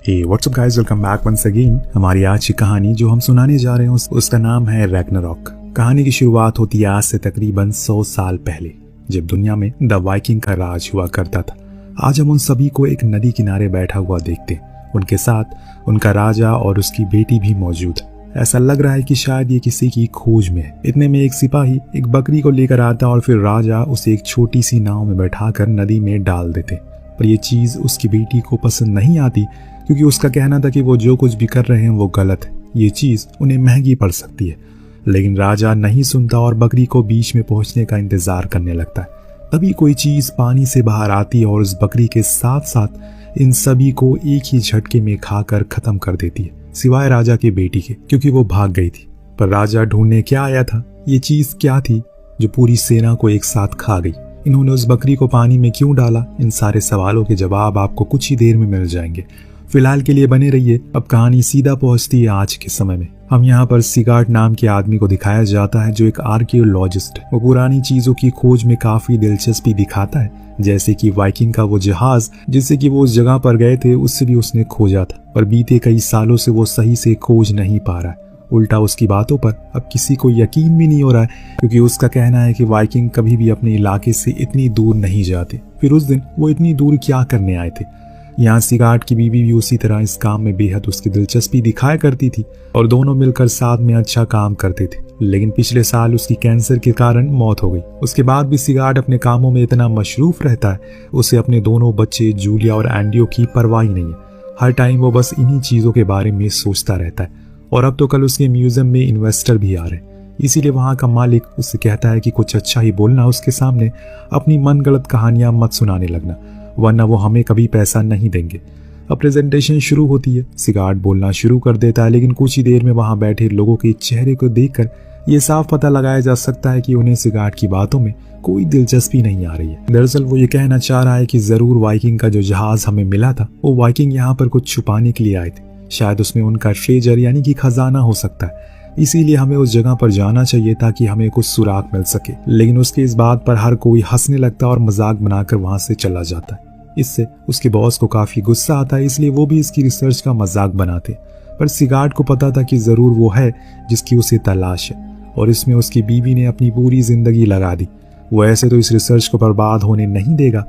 हे what's up guys, welcome back once again. हमारी आज की कहानी जो हम सुनाने जा रहे हैं उसका नाम है रैग्नारॉक। कहानी की शुरुआत होती है आज से तकरीबन 100 साल पहले, जब दुनिया में द वाइकिंग का राज हुआ करता था। आज हम उन सभी को एक नदी किनारे बैठा हुआ देखते हैं। उनके साथ उनका राजा और उसकी बेटी भी मौजूद है। ऐसा लग रहा है कि शायद ये किसी की खोज में है। इतने में एक सिपाही एक बकरी को लेकर आता और फिर राजा उसे एक छोटी सी नाव में बैठाकर नदी में डाल देते। पर यह चीज उसकी बेटी को पसंद नहीं आती, क्योंकि उसका कहना था कि वो जो कुछ भी कर रहे हैं वो गलत है, ये चीज उन्हें महंगी पड़ सकती है। लेकिन राजा नहीं सुनता और बकरी को बीच में पहुंचने का इंतजार करने लगता है। तभी कोई चीज पानी से बाहर आती है और उस बकरी के साथ साथ इन सभी को एक ही झटके में खाकर खत्म कर देती है, सिवाय राजा की बेटी के, क्योंकि वो भाग गई थी। पर राजा ढूंढने क्या आया था, ये चीज क्या थी जो पूरी सेना को एक साथ खा गई? इन्होंने उस बकरी को पानी में क्यों डाला? इन सारे सवालों के जवाब आपको कुछ ही देर में मिल जाएंगे। फिलहाल के लिए बने रहिए। अब कहानी सीधा पहुंचती है आज के समय में। हम यहाँ पर सिगार्ड नाम के आदमी को दिखाया जाता है, जो एक आर्कियोलॉजिस्ट है। वो पुरानी चीजों की खोज में काफी दिलचस्पी दिखाता है, जैसे कि वाइकिंग का वो जहाज जिससे कि वो उस जगह पर गए थे, उससे भी उसने खोजा था। पर बीते कई सालों से वो सही से खोज नहीं पा रहा है। उल्टा उसकी बातों पर अब किसी को यकीन भी नहीं हो रहा है, क्योंकि उसका कहना है कि वाइकिंग कभी भी अपने इलाके से इतनी दूर नहीं जाते। फिर उस दिन वो इतनी दूर क्या करने आए थे? यहाँ सिगार्ड की बीवी भी उसी तरह इस काम में बेहद उसकी दिलचस्पी दिखाया करती थी और दोनों मिलकर साथ में अच्छा काम करते थे। लेकिन पिछले साल उसकी कैंसर के कारण मौत हो गई। उसके बाद भी सिगार्ड अपने कामों में इतना मशरूफ रहता है, उसे अपने दोनों बच्चे जूलिया और एंडियो की परवाह ही नहीं है। हर टाइम वो बस इन्हीं चीजों के बारे में सोचता रहता है। और अब तो कल उसके म्यूजियम में इन्वेस्टर भी आ रहे हैं, इसीलिए वहां का मालिक उससे कहता है कि कुछ अच्छा ही बोलना, उसके सामने अपनी मनगढ़ंत कहानियां मत सुनाने लगना, वरना वो हमें कभी पैसा नहीं देंगे। अब प्रेजेंटेशन शुरू होती है। सिगार्ड बोलना शुरू कर देता है, लेकिन कुछ ही देर में वहां बैठे लोगों के चेहरे को देखकर ये साफ पता लगाया जा सकता है कि उन्हें सिगार्ड की बातों में कोई दिलचस्पी नहीं आ रही है। दरअसल वो ये कहना चाह रहा है कि जरूर वाइकिंग का जो जहाज हमें मिला था, वो वाइकिंग यहाँ पर कुछ छुपाने के लिए आए थे। शायद उसमें उनका ट्रेजर यानी कि खजाना हो सकता है, इसीलिए हमें उस जगह पर जाना चाहिए ताकि हमें कुछ सुराग मिल सके। लेकिन उसके इस बात पर हर कोई हंसने लगता है और मजाक बनाकर वहां से चला जाता है। इससे उसके बॉस को काफी गुस्सा आता है, इसलिए वो भी इसकी रिसर्च का मजाक बनाते। पर सिगार्ड को पता था कि जरूर वो है जिसकी उसे तलाश है, और इसमें उसकी बीवी ने अपनी पूरी जिंदगी लगा दी। वो ऐसे तो इस रिसर्च को बर्बाद होने नहीं देगा।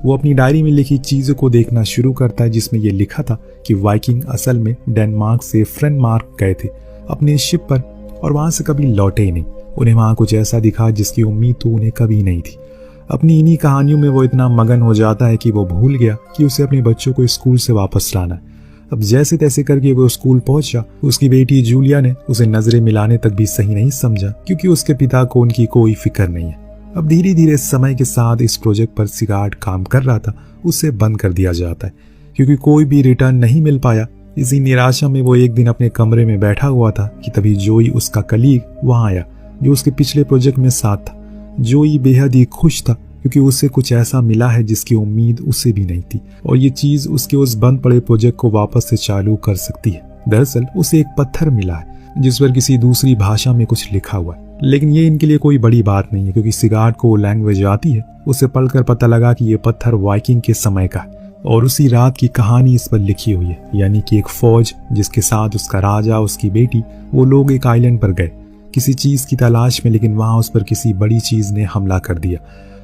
वो अपनी डायरी में लिखी चीजों को देखना शुरू करता है, जिसमें यह लिखा था कि वाइकिंग असल में डेनमार्क से फ्रेनमार्क गए थे अपने शिप पर, और वहां से कभी लौटे ही नहीं। उन्हें वहां कुछ ऐसा दिखा जिसकी उम्मीद तो उन्हें कभी नहीं थी। अपनी इन्हीं कहानियों में वो इतना मगन हो जाता है कि वो भूल गया कि उसे अपने बच्चों को स्कूल से वापस लाना है। अब जैसे तैसे करके वो स्कूल पहुंचा। उसकी बेटी जूलिया ने उसे नजरें मिलाने तक भी सही नहीं समझा, क्योंकि उसके पिता को उनकी कोई फिक्र नहीं है। अब धीरे धीरे समय के साथ इस प्रोजेक्ट पर सिगार्ड काम कर रहा था, उसे बंद कर दिया जाता है, क्योंकि कोई भी रिटर्न नहीं मिल पाया। इसी निराशा में वो एक दिन अपने कमरे में बैठा हुआ था कि तभी जोई, उसका कलीग, वहां आया जो उसके पिछले प्रोजेक्ट में साथ था। जोई बेहद ही खुश था, क्योंकि उसे कुछ ऐसा मिला है जिसकी उम्मीद उसे भी नहीं थी, और ये चीज उसके उस बंद पड़े प्रोजेक्ट को वापस से चालू कर सकती है। दरअसल उसे एक पत्थर मिला है जिस पर किसी दूसरी भाषा में कुछ लिखा हुआ है। लेकिन ये इनके लिए कोई बड़ी बात नहीं है, क्योंकि सिगार्ड को लैंग्वेज आती है। उसे पढ़कर पता लगा कि ये पत्थर वाइकिंग के समय का है, और उसी रात की कहानी इस पर लिखी हुई है। यानी कि एक फौज जिसके साथ उसका राजा, उसकी बेटी, वो लोग एक आइलैंड पर गए किसी चीज की तलाश में, लेकिन वहां उस पर किसी बड़ी चीज ने हमला कर दिया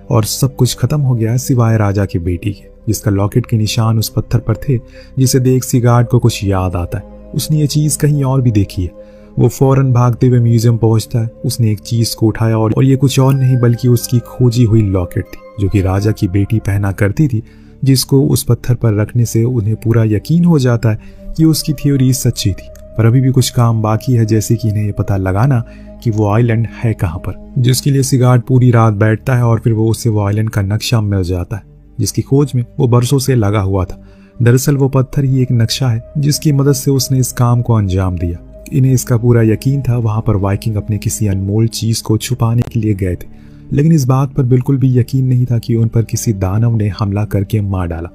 और सब कुछ खत्म हो गया, सिवाय राजा की बेटी के, जिसका लॉकेट के निशान उस पत्थर पर थे, जिसे देख सिगार्ड को कुछ याद आता है। उसने ये चीज कहीं और भी देखी है। वो फौरन भागते हुए म्यूजियम पहुंचता है। उसने एक चीज को उठाया और ये कुछ और नहीं बल्कि उसकी खोजी हुई लॉकेट थी, जो कि राजा की बेटी पहना करती थी, जिसको उस पत्थर पर रखने से उन्हें पूरा यकीन हो जाता है कि उसकी थ्योरी सच्ची थी। पर अभी भी कुछ काम बाकी है, जैसे कि इन्हें ये पता लगाना कि वो आइलैंड है कहाँ पर, जिसके लिए सिगार्ड पूरी रात बैठता है और फिर वो उसे वो आइलैंड का नक्शा मिल जाता है, जिसकी खोज में वो बरसों से लगा हुआ था। दरअसल वो पत्थर ही एक नक्शा है जिसकी मदद से उसने इस काम को अंजाम दिया। इन्हें इसका पूरा यकीन था वहां पर वाइकिंग अपने किसी अनमोल चीज को छुपाने के लिए गए थे, लेकिन इस बात पर बिल्कुल भी यकीन नहीं था कि उन पर किसी दानव ने हमला करके मार डाला।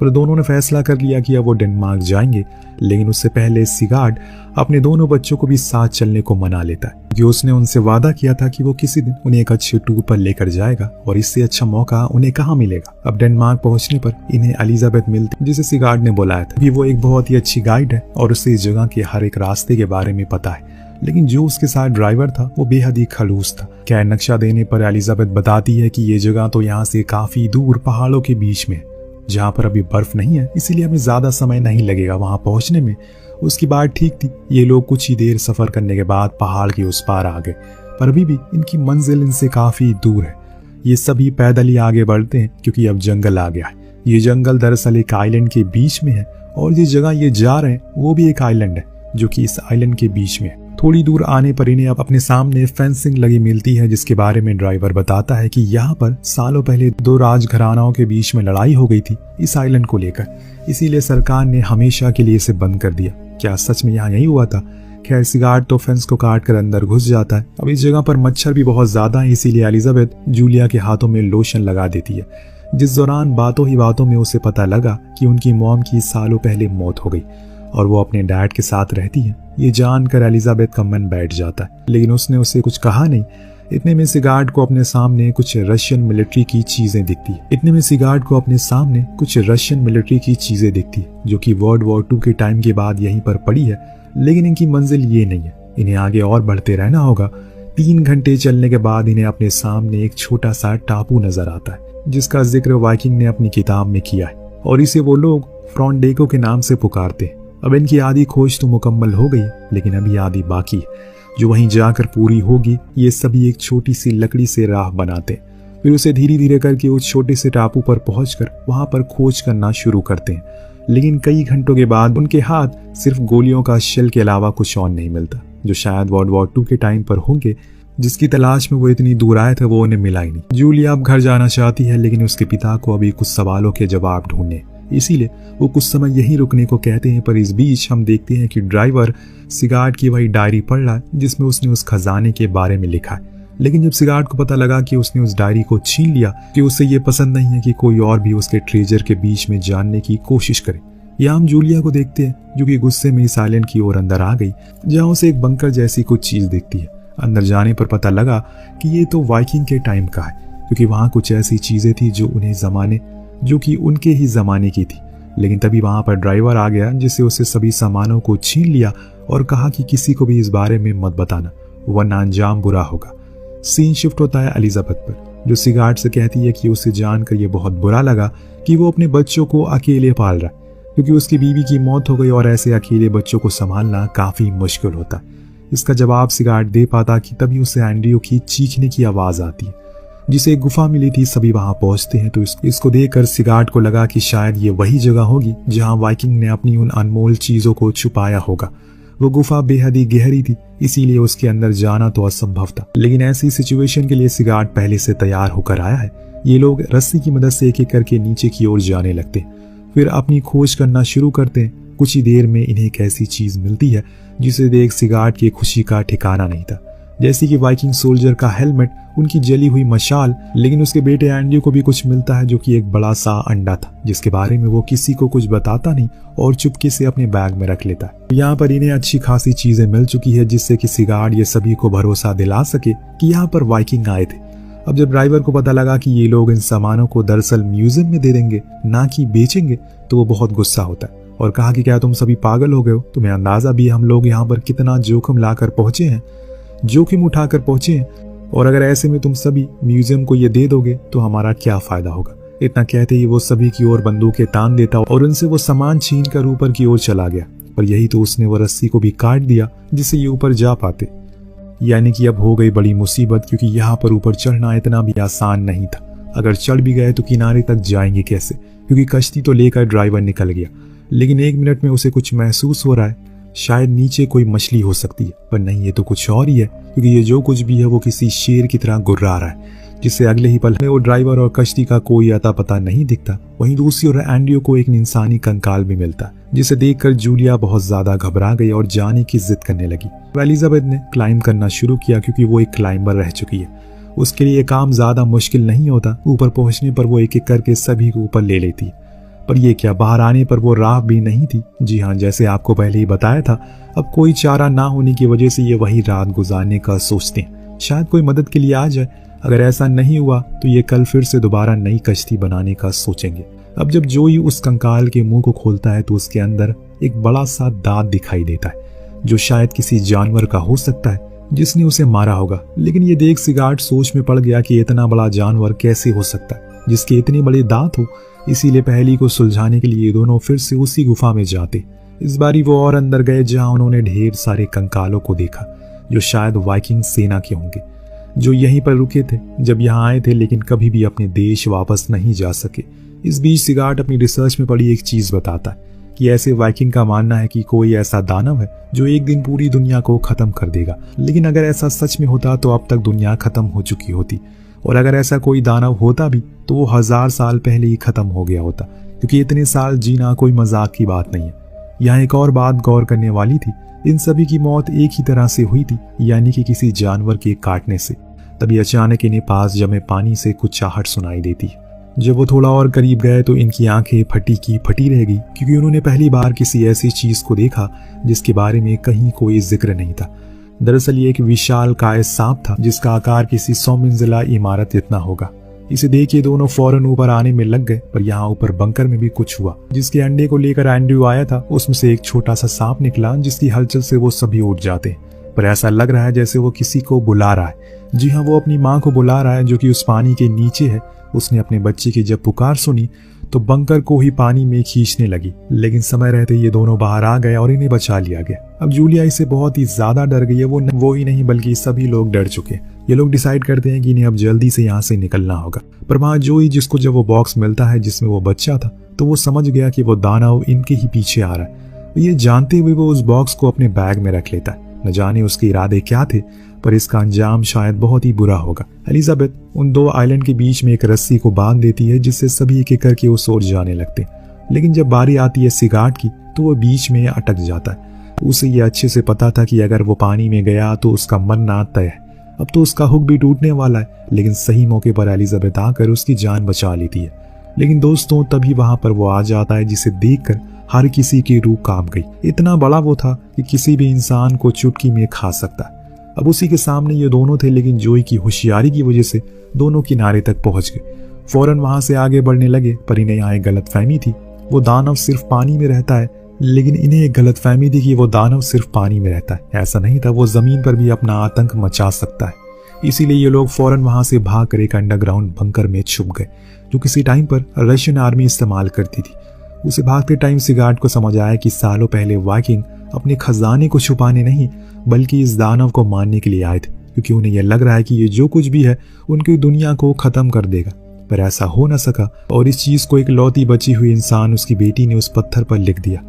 पर दोनों ने फैसला कर लिया कि अब वो डेनमार्क जाएंगे। लेकिन उससे पहले सिगार्ड अपने दोनों बच्चों को भी साथ चलने को मना लेता है, क्योंकि उसने उनसे वादा किया था कि वो किसी दिन उन्हें एक अच्छे टूर पर लेकर जाएगा और इससे अच्छा मौका उन्हें कहाँ मिलेगा। अब डेनमार्क पहुंचने पर इन्हें एलिजाबेथ मिलती, जिसे सिगार्ड ने बुलाया था कि वो एक बहुत ही अच्छी गाइड है और उसे इस जगह के हर एक रास्ते के बारे में पता है। लेकिन जो उसके साथ ड्राइवर था वो बेहद ही खड़ूस था। क्या नक्शा देने पर एलिजाबेथ बताती है कि ये जगह तो यहाँ से काफी दूर पहाड़ों के बीच में है, जहाँ पर अभी बर्फ नहीं है, इसीलिए हमें ज्यादा समय नहीं लगेगा वहां पहुंचने में। उसकी बात ठीक थी। ये लोग कुछ ही देर सफर करने के बाद पहाड़ के उस पार आ गए, पर अभी भी इनकी मंजिल इनसे काफी दूर है। ये सभी पैदल ही आगे बढ़ते हैं क्योंकि अब जंगल आ गया है। ये जंगल दरअसल एक आइलैंड के बीच में है और जिस जगह ये जा रहे हैं वो भी एक आइलैंड है जो कि इस आइलैंड के बीच में है। थोड़ी दूर आने पर इन्हें अब अपने सामने फेंसिंग लगी मिलती है, जिसके बारे में ड्राइवर बताता है कि यहाँ पर सालों पहले दो राजघरानाओं के बीच में लड़ाई हो गई थी इस आइलैंड को लेकर, इसीलिए सरकार ने हमेशा के लिए इसे बंद कर दिया। क्या सच में यहाँ यही हुआ था? खैर सिगार्ड तो फेंस को काट कर अंदर घुस जाता है। अब इस जगह पर मच्छर भी बहुत ज्यादा है, इसीलिए एलिजाबेथ जूलिया के हाथों में लोशन लगा देती है, जिस दौरान बातों ही बातों में उसे पता लगा कि उनकी मॉम की सालों पहले मौत हो गई और वो अपने डैड के साथ रहती है। ये जानकर एलिजाबेथ का मन बैठ जाता है, लेकिन उसने उसे कुछ कहा नहीं। इतने में सिगार्ड को अपने सामने कुछ रशियन मिलिट्री की चीजें दिखती है, जो कि वर्ल्ड वॉर 2 के टाइम के बाद यहीं पर पड़ी है। लेकिन इनकी मंजिल ये नहीं है, इन्हें आगे और बढ़ते रहना होगा। 3 घंटे चलने के बाद इन्हें अपने सामने एक छोटा सा टापू नजर आता है, जिसका जिक्र वाइकिंग ने अपनी किताब में किया है और इसे वो लोग फ्रॉन्डेको के नाम से पुकारते हैं। अब इनकी आधी खोज तो मुकम्मल हो गई, लेकिन अभी आधी बाकी है, जो वहीं जाकर पूरी होगी। ये सभी एक छोटी सी लकड़ी से राह बनाते, फिर उसे धीरे धीरे करके उस छोटे से टापू पर पहुंचकर वहां पर खोज करना शुरू करते हैं। लेकिन कई घंटों के बाद उनके हाथ सिर्फ गोलियों का शेल के अलावा कुछ और नहीं मिलता, जो शायद वर्ल्ड वॉर 2 के टाइम पर होंगे। जिसकी तलाश में वो इतनी दूर आए थे वो उन्हें मिला ही नहीं। जूलिया अब घर जाना चाहती है, लेकिन उसके पिता को अभी कुछ सवालों के जवाब ढूंढने, इसीलिए वो कुछ समय यहीं रुकने को कहते हैं। पर इस बीच हम देखते हैं कि ड्राइवर सिगार्ड की वही डायरी पढ़ रहा है जिसमें उसने उस खजाने के बारे में लिखा है। लेकिन जब सिगार्ड को पता लगा कि उसने उस डायरी को छीन लिया, कि उसे ये पसंद नहीं है कि कोई और भी उसके ट्रेजर के बीच में जानने की कोशिश करे। यहाँ हम जूलिया को देखते हैं जो कि गुस्से में इस आइलैंड की ओर अंदर आ गई, जहाँ उसे एक बंकर जैसी कुछ चीज दिखती है। अंदर जाने पर पता लगा कि ये तो वाइकिंग के टाइम का है, क्योंकि वहां कुछ ऐसी चीजें थी जो कि उनके ही जमाने की थी। लेकिन तभी वहां पर ड्राइवर आ गया, जिससे उसे सभी सामानों को छीन लिया और कहा कि किसी को भी इस बारे में मत बताना, वरना अंजाम बुरा होगा। सीन शिफ्ट होता है एलिजाबेथ पर, जो सिगार्ड से कहती है कि उसे जानकर ये बहुत बुरा लगा कि वो अपने बच्चों को अकेले पाल रहा है, क्योंकि उसकी बीवी की मौत हो गई और ऐसे अकेले बच्चों को संभालना काफी मुश्किल होता है। इसका जवाब सिगार्ड दे पाता कि तभी उसे एंड्रयू की चीखने की आवाज आती है, जिसे एक गुफा मिली थी। सभी वहां पहुंचते हैं तो इसको देखकर सिगार्ड को लगा कि शायद ये वही जगह होगी जहां वाइकिंग ने अपनी उन अनमोल चीजों को छुपाया होगा। वो गुफा बेहद ही गहरी थी, इसीलिए उसके अंदर जाना तो असंभव था। लेकिन ऐसी सिचुएशन के लिए सिगार्ड पहले से तैयार होकर आया है। ये लोग रस्सी की मदद से एक एक करके नीचे की ओर जाने लगते हैं, फिर अपनी खोज करना शुरू करते हैं। कुछ ही देर में इन्हें एक ऐसी चीज मिलती है जिसे देख सिगार्ड की खुशी का ठिकाना नहीं था, जैसे कि वाइकिंग सोल्जर का हेलमेट, उनकी जली हुई मशाल। लेकिन उसके बेटे एंड्रयू को भी कुछ मिलता है, जो कि एक बड़ा सा अंडा था, जिसके बारे में वो किसी को कुछ बताता नहीं और चुपके से अपने बैग में रख लेता है। यहाँ पर इन्हें अच्छी खासी चीजें मिल चुकी है, जिससे कि सिगार्ड ये सभी को भरोसा दिला सके कि यहाँ पर वाइकिंग आए थे। अब जब ड्राइवर को पता लगा कि ये लोग इन सामानों को दरअसल म्यूजियम में दे देंगे, ना कि बेचेंगे, तो वो बहुत गुस्सा होता है और कहा कि क्या तुम सभी पागल हो गए हो? तुम्हें अंदाजा भी हम लोग यहाँ पर कितना जोखिम उठाकर पहुंचे हैं, और अगर ऐसे में तुम सभी म्यूजियम को ये दे दोगे तो हमारा क्या फायदा होगा। इतना कहते ही वो सभी की ओर बंदूकें तान देता और उनसे वो सामान छीन कर ऊपर की ओर चला गया। पर यही तो उसने वो रस्सी को भी काट दिया जिससे ये ऊपर जा पाते। यानी कि अब हो गई बड़ी मुसीबत, क्योंकि यहाँ पर ऊपर चढ़ना इतना भी आसान नहीं था। अगर चढ़ भी गए तो किनारे तक जाएंगे कैसे, क्योंकि कश्ती तो लेकर ड्राइवर निकल गया। लेकिन 1 मिनट में उसे कुछ महसूस हो रहा है, शायद नीचे कोई मछली हो सकती है, पर नहीं, ये तो कुछ और ही है, क्योंकि ये जो कुछ भी है वो किसी शेर की तरह गुर्रा रहा है, जिससे अगले ही पल में वो ड्राइवर और कश्ती का कोई अता पता नहीं दिखता। वहीं दूसरी ओर एंड्रयू को एक इंसानी कंकाल भी मिलता, जिसे देखकर जूलिया बहुत ज्यादा घबरा गई और जाने की जिद करने लगी। एलिजाबेथ ने क्लाइंब करना शुरू किया, क्योंकि वो एक क्लाइंबर रह चुकी है। उसके लिए काम ज्यादा मुश्किल नहीं होता। ऊपर पहुंचने पर वो एक एक करके सभी को ऊपर ले लेती है। पर ये क्या, बाहर आने पर वो राह भी नहीं थी। जी हाँ, जैसे आपको पहले ही बताया था, अब कोई चारा ना होने की वजह से ये वही रात गुजारने का सोचते हैं, शायद कोई मदद के लिए आ जाए। अगर ऐसा नहीं हुआ तो ये कल फिर से दोबारा नई कश्ती बनाने का सोचेंगे। अब जब जोई उस कंकाल के मुंह को खोलता है तो उसके अंदर एक बड़ा सा दांत दिखाई देता है, जो शायद किसी जानवर का हो सकता है जिसने उसे मारा होगा। लेकिन ये देख सिगार्ड सोच में पड़ गया कि इतना बड़ा जानवर कैसे हो सकता है जिसके इतने बड़े दांत हो। इसीलिए पहेली को सुलझाने के लिए दोनों फिर से उसी गुफा में जाते। इस बारी वो और अंदर गए, जहां उन्होंने ढेर सारे कंकालों को देखा जो शायद वाइकिंग सेना के होंगे, जो यहीं पर रुके थे जब यहाँ आए थे, लेकिन कभी भी अपने देश वापस नहीं जा सके। इस बीच सिगार्ड अपनी रिसर्च में पड़ी एक चीज बताता है कि ऐसे वाइकिंग का मानना है कि कोई ऐसा दानव है जो एक दिन पूरी दुनिया को खत्म कर देगा। लेकिन अगर ऐसा सच में होता तो अब तक दुनिया खत्म हो चुकी होती, और अगर ऐसा कोई दानव होता भी तो वो 1000 साल पहले ही खत्म हो गया होता, क्योंकि इतने साल जीना कोई मजाक की बात नहीं है। यहाँ एक और बात गौर करने वाली थी, इन सभी की मौत एक ही तरह से हुई थी, यानी कि किसी जानवर के काटने से। तभी अचानक इन्हें पास जमे पानी से कुछ आहट सुनाई देती है। जब वो थोड़ा और करीब गए तो इनकी आंखें फटी की फटी रह गई, क्योंकि उन्होंने पहली बार किसी ऐसी चीज को देखा जिसके बारे में कहीं कोई जिक्र नहीं था। दरअसल ये एक विशाल काय सांप था जिसका आकार किसी 100 मंजिला इमारत जितना होगा। इसे देख ये दोनों फौरन ऊपर आने में लग गए, पर यहाँ ऊपर बंकर में भी कुछ हुआ। जिसके अंडे को लेकर एंड्रयू आया था, उसमें से एक छोटा सा सांप निकला जिसकी हलचल से वो सभी उठ जाते, पर ऐसा लग रहा है जैसे वो किसी को बुला रहा है। जी हाँ, वो अपनी माँ को बुला रहा है जो कि उस पानी के नीचे है। उसने अपने बच्चे की जब पुकार सुनी तो बंकर को ही पानी में खींचने लगी, लेकिन समय रहते ये दोनों बाहर आ गए और इन्हें बचा लिया गया। अब जूलिया इससे बहुत ही ज्यादा डर गई है। वो ही नहीं बल्कि सभी लोग डर चुके। ये लोग डिसाइड करते हैं कि इन्हें अब जल्दी से यहाँ से निकलना होगा। पर वहाँ जोई, जिसको जब वो बॉक्स मिलता है जिसमें वो बच्चा था, तो वो समझ गया कि वो दानव इनके ही पीछे आ रहा है। ये जानते हुए वो उस बॉक्स को अपने बैग में रख लेता है। न जाने उसके इरादे क्या थे, पर इसका अंजाम शायद बहुत ही बुरा होगा। एलिजाबेथ उन दो आइलैंड के बीच में एक रस्सी को बांध देती है, जिससे सभी एक एक करके उस ओर जाने लगते। लेकिन जब बारी आती है सिगार्ड की तो वो बीच में अटक जाता है। उसे ये अच्छे से पता था कि अगर वो पानी में गया तो उसका मरना तय है। अब तो उसका हुक भी टूटने वाला है, लेकिन सही मौके पर एलिजाबेथ आकर उसकी जान बचा लेती है। लेकिन दोस्तों, तभी वहां पर वो आ जाता है जिसे देखकर हर किसी की रूह कांप गई। इतना बड़ा वो था कि किसी भी इंसान को चुटकी में खा सकता है। अब उसी के सामने ये दोनों थे, लेकिन जोई की होशियारी की वजह से दोनों किनारे तक पहुंच गए। फौरन वहां से आगे बढ़ने लगे, पर इन्हें यहाँ एक गलतफहमी थी। वो दानव सिर्फ पानी में रहता है, लेकिन इन्हें एक गलतफहमी थी कि वो दानव सिर्फ पानी में रहता है। ऐसा नहीं था, वो जमीन पर भी अपना आतंक मचा सकता है। इसीलिए ये लोग फौरन वहां से भाग कर एक अंडरग्राउंड बंकर में छुप गए, जो किसी टाइम पर रशियन आर्मी इस्तेमाल करती थी। उसे भागते टाइम सिगार्ड को समझ आया कि सालों पहले वाइकिंग अपने खजाने को छुपाने नहीं, बल्कि इस दानव को मारने के लिए आए थे, क्योंकि उन्हें यह लग रहा है कि ये जो कुछ भी है उनकी दुनिया को खत्म कर देगा। पर ऐसा हो न सका, और इस चीज को एक लौती बची हुई इंसान, उसकी बेटी ने उस पत्थर पर लिख दिया।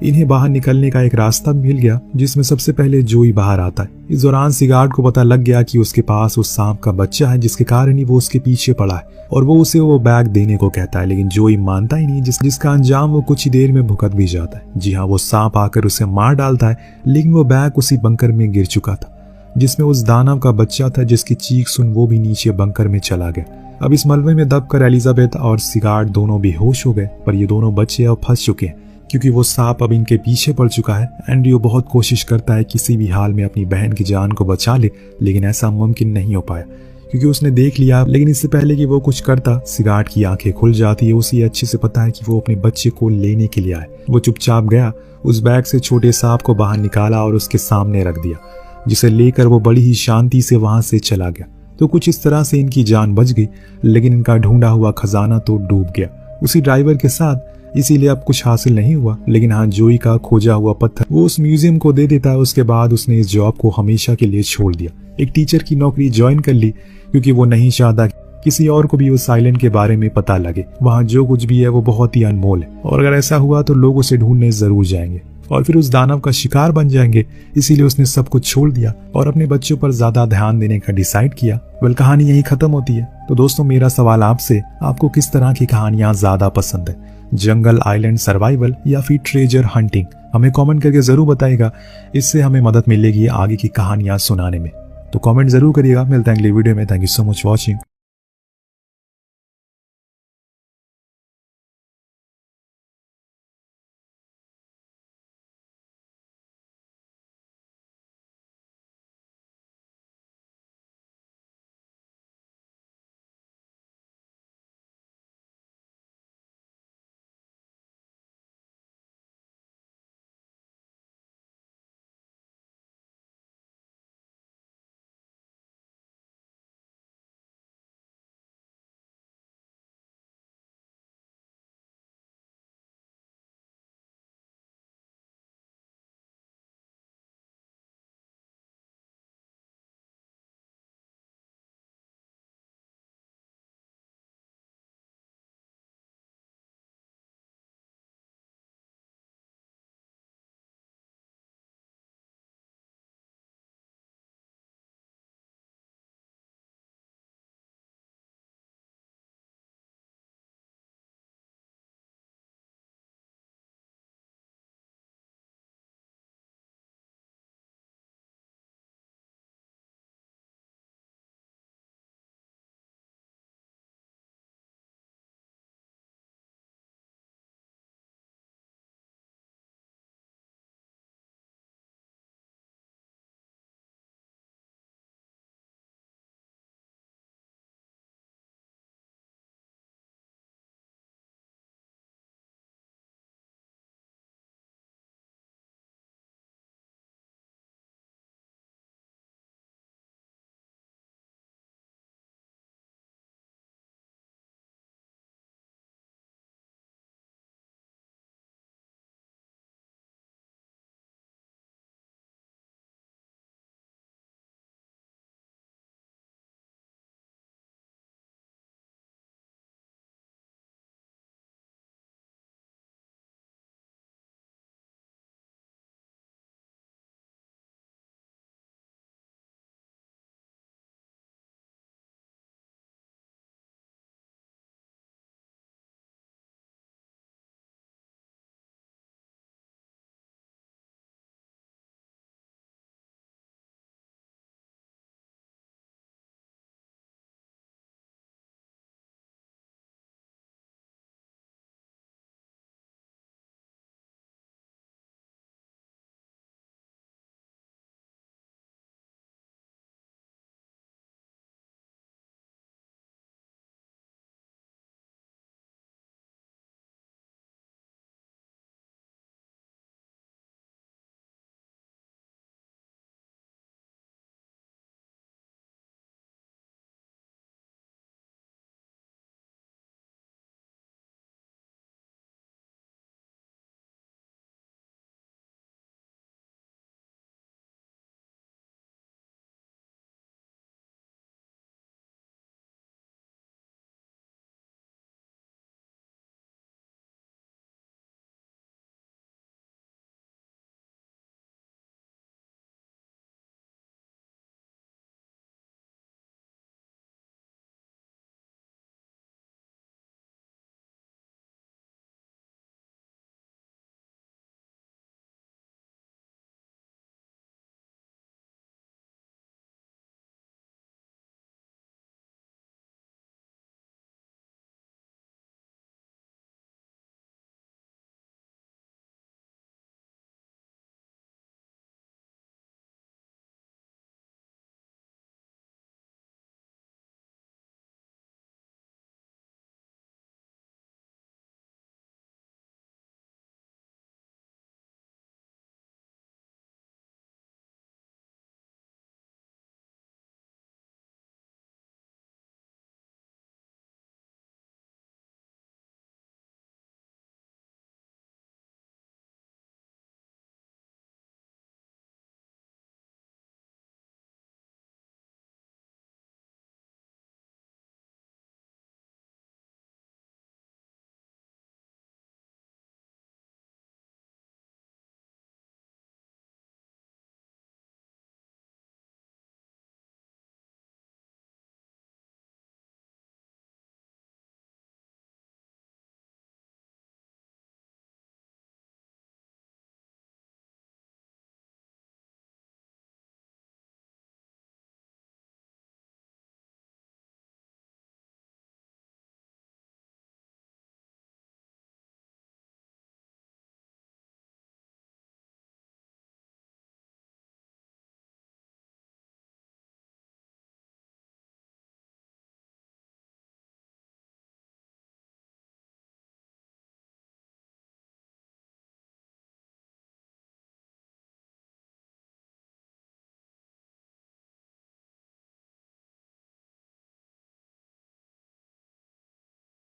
इन्हें बाहर निकलने का एक रास्ता मिल गया, जिसमें सबसे पहले जोई बाहर आता है। इस दौरान सिगार्ड को पता लग गया कि उसके पास उस सांप का बच्चा है, जिसके कारण ही वो उसके पीछे पड़ा है, और वो उसे वो बैग देने को कहता है। लेकिन जोई मानता ही नहीं, जिसका अंजाम वो कुछ ही देर में भुगत भी जाता है। जी हाँ, वो सांप आकर उसे मार डालता है, लेकिन वो बैग उसी बंकर में गिर चुका था, जिसमें उस दानव का बच्चा था, जिसकी चीख सुन वो भी नीचे बंकर में चला गया। अब इस मलबे में दबकर एलिजाबेथ और सिगार्ड दोनों बेहोश हो गए, पर ये दोनों बच्चे अब फंस चुके हैं, क्योंकि वो सांप अब इनके पीछे पड़ चुका है। एंड्रयू बहुत कोशिश करता है किसी भी हाल में अपनी बहन की जान को बचा ले, लेकिन ऐसा मुमकिन नहीं हो पाया, क्योंकि उसने देख लिया। लेकिन इससे पहले कि वो कुछ करता, सिगार्ड की आंखें खुल जाती है। उसे अच्छे से पता है कि वो अपने बच्चे को लेने के लिए आए। वो चुपचाप गया, उस बैग से छोटे सांप को बाहर निकाला और उसके सामने रख दिया, जिसे लेकर वो बड़ी ही शांति से वहां से चला गया। तो कुछ इस तरह से इनकी जान बच गई, लेकिन इनका ढूंढा हुआ खजाना तो डूब गया उसी ड्राइवर के साथ। इसीलिए अब कुछ हासिल नहीं हुआ। लेकिन हाँ, जोई का खोजा हुआ पत्थर वो उस म्यूजियम को दे देता है। उसके बाद उसने इस जॉब को हमेशा के लिए छोड़ दिया, एक टीचर की नौकरी ज्वाइन कर ली, क्योंकि वो नहीं चाहता किसी और को भी उस आइलैंड के बारे में पता लगे। वहाँ जो कुछ भी है वो बहुत ही अनमोल है, और अगर ऐसा हुआ तो लोग उसे ढूंढने जरूर जाएंगे और फिर उस दानव का शिकार बन जाएंगे। इसीलिए उसने सब कुछ छोड़ दिया और अपने बच्चों पर ज्यादा ध्यान देने का डिसाइड किया। वेल, कहानी यही खत्म होती है। तो दोस्तों, मेरा सवाल आपसे, आपको किस तरह की कहानियां ज्यादा पसंद है, जंगल आइलैंड सर्वाइवल या फिर ट्रेजर हंटिंग? हमें कमेंट करके जरूर बताइएगा, इससे हमें मदद मिलेगी आगे की कहानियां सुनाने में। तो कमेंट जरूर करिएगा। मिलते हैं अगली वीडियो में। Thank you so much watching.